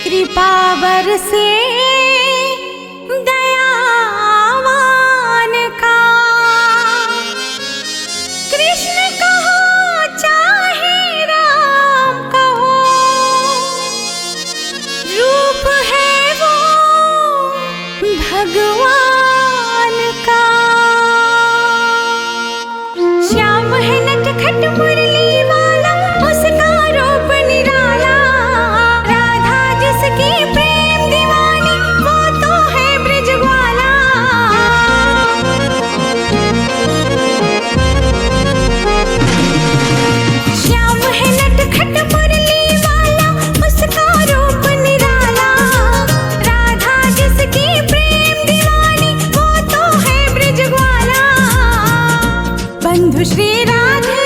कृपा बरसे दयावान का। कृष्ण कहो चाहे राम कहो, रूप है वो भगवान का। श्याम है नटखट मुरली वाला, उसका रूप निराला। राधा जिसकी प्रेम दीवानी, वो तो है ब्रजवाला। श्याम है नटखट मुरली वाला, उसका रूप निराला। राधा जिसकी प्रेम दीवानी, वो तो है ब्रजवाला। बंधु श्री राधे,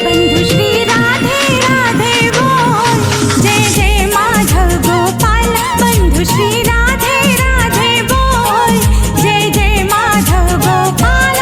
बंधु श्री राधे राधे बोल, जय जय माधव गोपाल। बंधु श्री राधे राधे बोल, जय जय माधव गोपाल।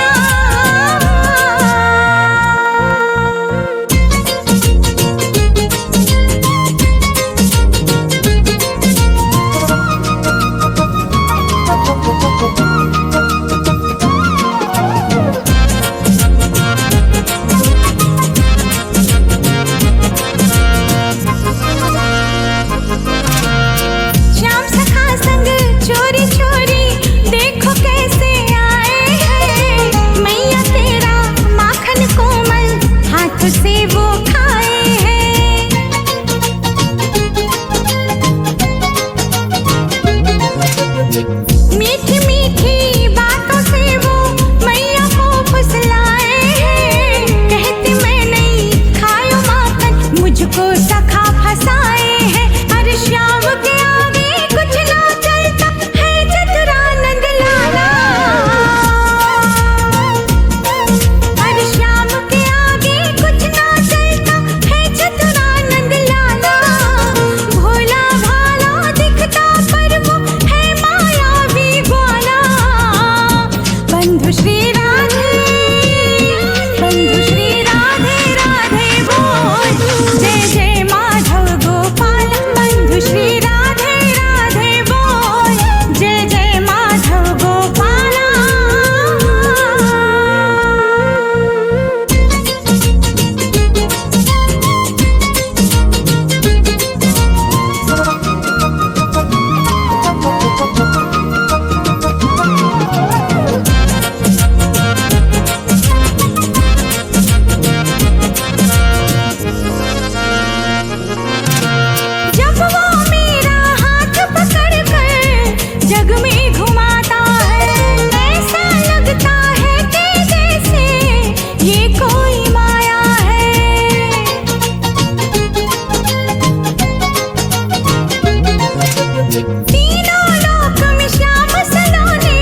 श्याम सखा संग चोरी चोरी देखो कैसे आए हैं। मैया तेरा माखन कोमल हाथ से वो खाए हैं। मीठी मीठी बातों से वो मैया को फुसलाए हैं। कहती मैं नहीं खायो माखन, मुझको सखा फंसाए हैं। अरे श्याम के आगे कुछ ना चलता है चतुरानंद लाला। अरे श्याम के आगे कुछ ना चलता है चतुरानंद लाला। भोला भाला दिखता पर वो है मायावी ग्वाला। बंधु श्री राधे, बंधु श्री राधे राधे बोल, जय जय माधव गोपाल। बंधु श्री राधे राधे बोल, जय जय माधव गोपाल। जब वो मेरा हाथ पकड़ कर जग में घुमाता है, ऐसा लगता है कि जैसे ये कोई माया है। तीनों लोक में श्याम सलोने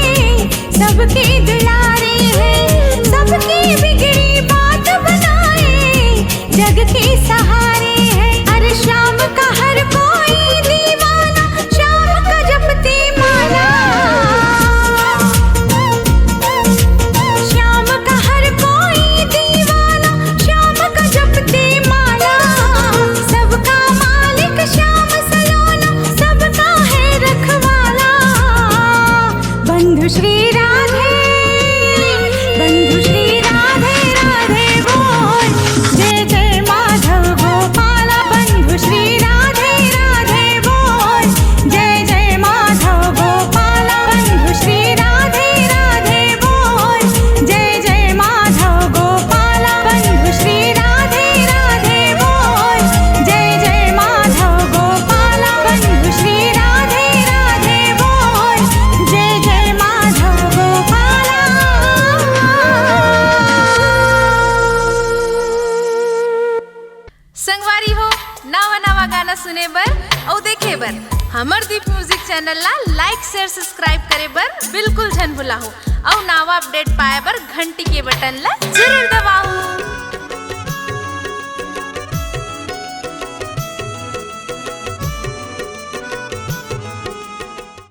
सबके दुलारे हैं। सबकी बिगड़ी बात बनाए जग के सहारे हैं। अरे श्याम का हर कोई दीवाना, श्याम का जपते माला। श्याम का हर कोई दीवाना, श्याम का जपते माला। सबका मालिक श्याम सलोना, सबका है रखवाला। बंधु श्री राधे, बंधु श्री राधे राधे बोल, जय जय माधव गोपाल। बंधु श्री राधे राधे बोल, जय जय माधव गोपाल। बंधु श्री राधे राधे बोल, जय जय माधव गोपाल। बंधु श्री राधे राधे बोल, जय जय माधव गोपाल। बंधु श्री राधे राधे बोल, जय जय माधव गोपाल। संगवारी हो नवा नवा गाना सुने बर और देखे बर हमर दीप म्यूजिक चैनल ला लाइक शेयर सब्सक्राइब करे बर बिल्कुल झन भुलाहो। और नवा अपडेट पाए बर घंटी के बटन ला जरूर दबाओ।